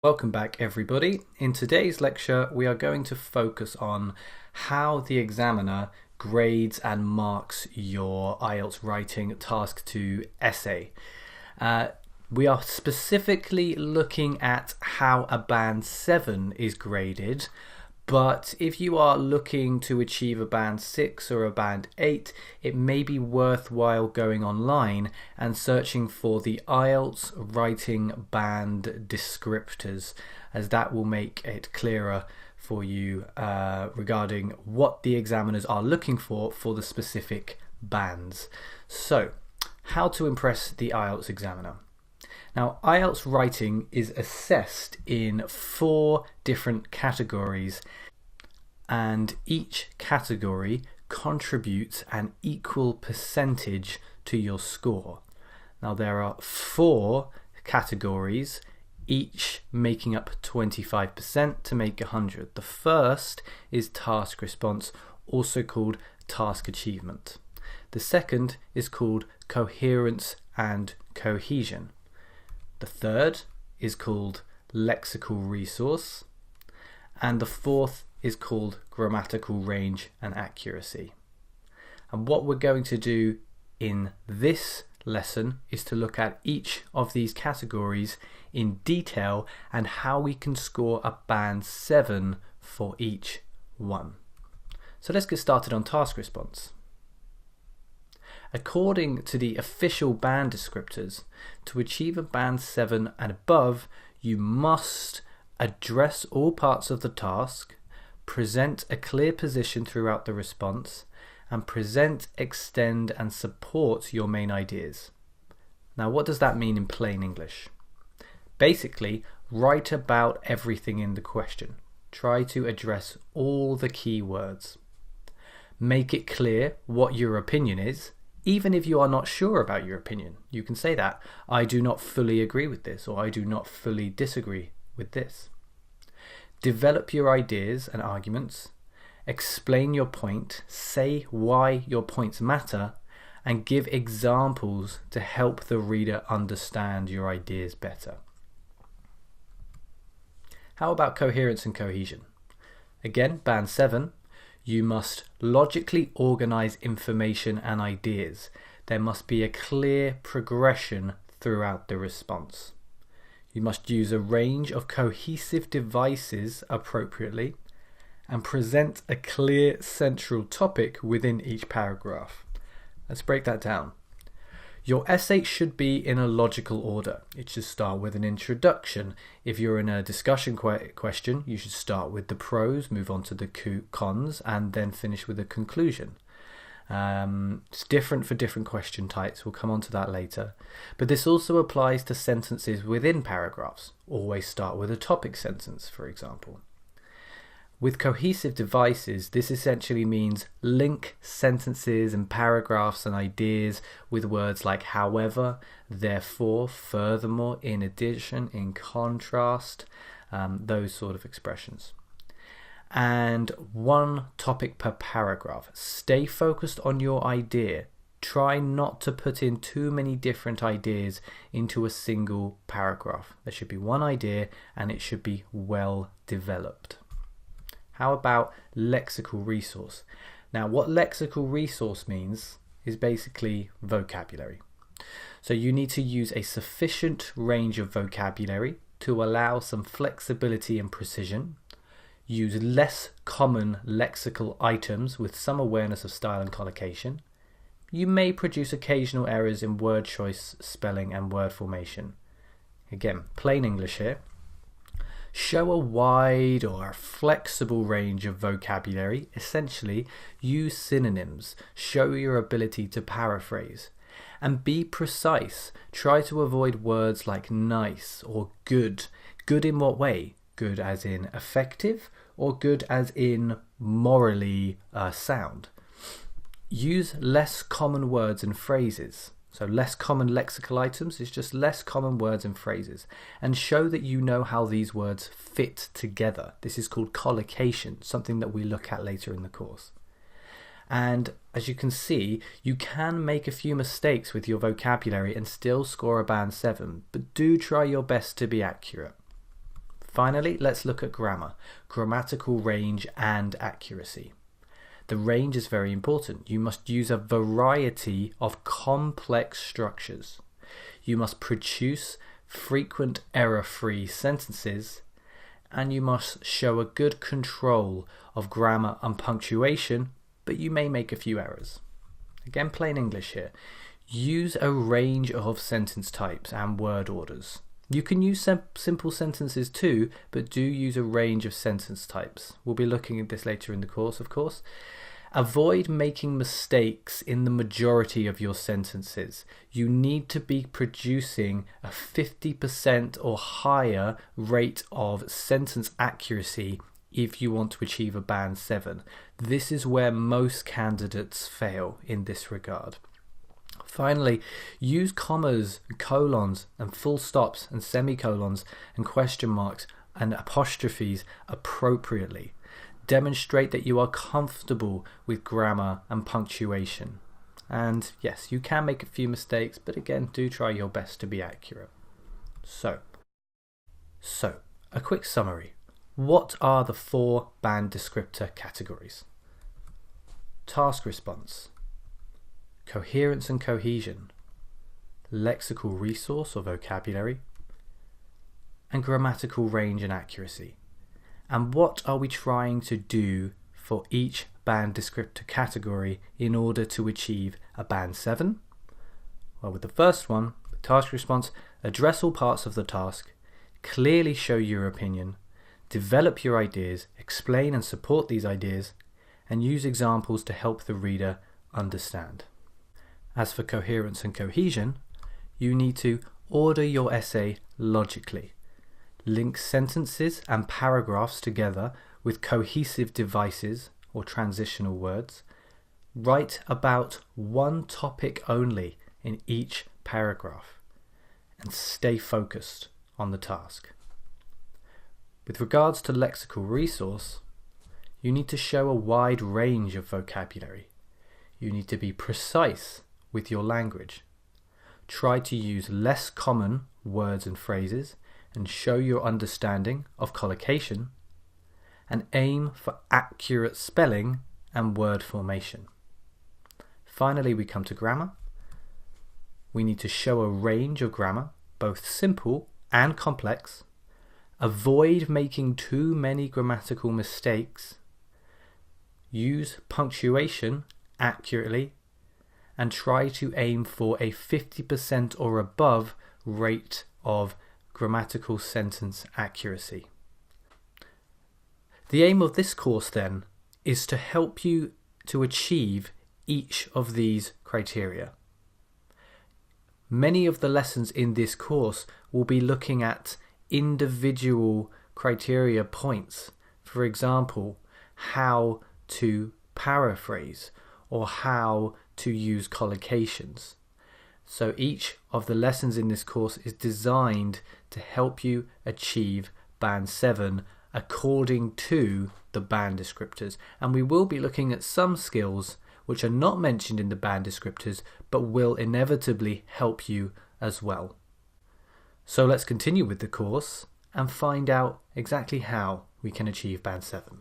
Welcome back everybody. In today's lecture we are going to focus on how the examiner grades and marks your IELTS writing task 2 essay. We are specifically looking at how a band 7 is graded, but if you are looking to achieve a band 6 or a band 8, it may be worthwhile going online and searching for the IELTS writing band descriptors, as that will make it clearer for you regarding what the examiners are looking for the specific bands. So, how to impress the IELTS examiner. Now, IELTS writing is assessed in 4 different categories, and each category contributes an equal percentage to your score. Now, there are 4 categories, each making up 25% to make 100. The first is task response, also called task achievement. The second is called coherence and cohesion. The third is called lexical resource, and the fourth is called grammatical range and accuracy. And what we're going to do in this lesson is to look at each of these categories in detail and how we can score a band 7 for each one. So let's get started on task response. According to the official band descriptors, to achieve a band 7 and above, you must address all parts of the task, present a clear position throughout the response, and present, extend, and support your main ideas. Now, what does that mean in plain English? Basically, write about everything in the question. Try to address all the key words. Make it clear what your opinion is. Even if you are not sure about your opinion, you can say that, I do not fully agree with this, or I do not fully disagree with this. Develop your ideas and arguments, explain your point, say why your points matter, and give examples to help the reader understand your ideas better. How about coherence and cohesion? Again, band 7. You must logically organize information and ideas. There must be a clear progression throughout the response. You must use a range of cohesive devices appropriately and present a clear central topic within each paragraph. Let's break that down. Your essay should be in a logical order. It should start with an introduction. If you're in a discussion question, you should start with the pros, move on to the cons, and then finish with a conclusion. It's different for different question types. We'll come on to that later. But this also applies to sentences within paragraphs. Always start with a topic sentence, for example. With cohesive devices, this essentially means link sentences and paragraphs and ideas with words like however, therefore, furthermore, in addition, in contrast, those sort of expressions. And one topic per paragraph. Stay focused on your idea. Try not to put in too many different ideas into a single paragraph. There should be one idea and it should be well developed. How about lexical resource? Now, what lexical resource means is basically vocabulary. So you need to use a sufficient range of vocabulary to allow some flexibility and precision. Use less common lexical items with some awareness of style and collocation. You may produce occasional errors in word choice, spelling, and word formation. Again, plain English here. Show a wide or flexible range of vocabulary. Essentially, use synonyms. Show your ability to paraphrase. And be precise. Try to avoid words like nice or good. Good in what way? Good as in effective, or good as in morally sound. Use less common words and phrases. So less common lexical items is just less common words and phrases. And show that you know how these words fit together. This is called collocation, something that we look at later in the course. And as you can see, you can make a few mistakes with your vocabulary and still score a band 7, but do try your best to be accurate. Finally, let's look at grammar, grammatical range and accuracy. The range is very important. You must use a variety of complex structures. You must produce frequent error-free sentences, and you must show a good control of grammar and punctuation, but you may make a few errors. Again, plain English here. Use a range of sentence types and word orders. You can use simple sentences too, but do use a range of sentence types. We'll be looking at this later in the course, of course. Avoid making mistakes in the majority of your sentences. You need to be producing a 50% or higher rate of sentence accuracy if you want to achieve a band 7. This is where most candidates fail in this regard. Finally, use commas, colons, and full stops, and semicolons, and question marks, and apostrophes appropriately. Demonstrate that you are comfortable with grammar and punctuation. And yes, you can make a few mistakes, but again, do try your best to be accurate. So, a quick summary. What are the 4 band descriptor categories? Task response, coherence and cohesion, lexical resource or vocabulary, and grammatical range and accuracy. And what are we trying to do for each band descriptor category in order to achieve a band 7? Well, with the first one, task response, address all parts of the task, clearly show your opinion, develop your ideas, explain and support these ideas, and use examples to help the reader understand. As for coherence and cohesion, you need to order your essay logically, link sentences and paragraphs together with cohesive devices or transitional words, write about one topic only in each paragraph, and stay focused on the task. With regards to lexical resource, you need to show a wide range of vocabulary. You need to be precise with your language. Try to use less common words and phrases and show your understanding of collocation, and aim for accurate spelling and word formation. Finally, we come to grammar. We need to show a range of grammar, both simple and complex. Avoid making too many grammatical mistakes. Use punctuation accurately, and try to aim for a 50% or above rate of grammatical sentence accuracy. The aim of this course then is to help you to achieve each of these criteria. Many of the lessons in this course will be looking at individual criteria points. For example, how to paraphrase or how to use collocations. So each of the lessons in this course is designed to help you achieve band 7 according to the band descriptors. And we will be looking at some skills which are not mentioned in the band descriptors but will inevitably help you as well. So let's continue with the course and find out exactly how we can achieve band 7.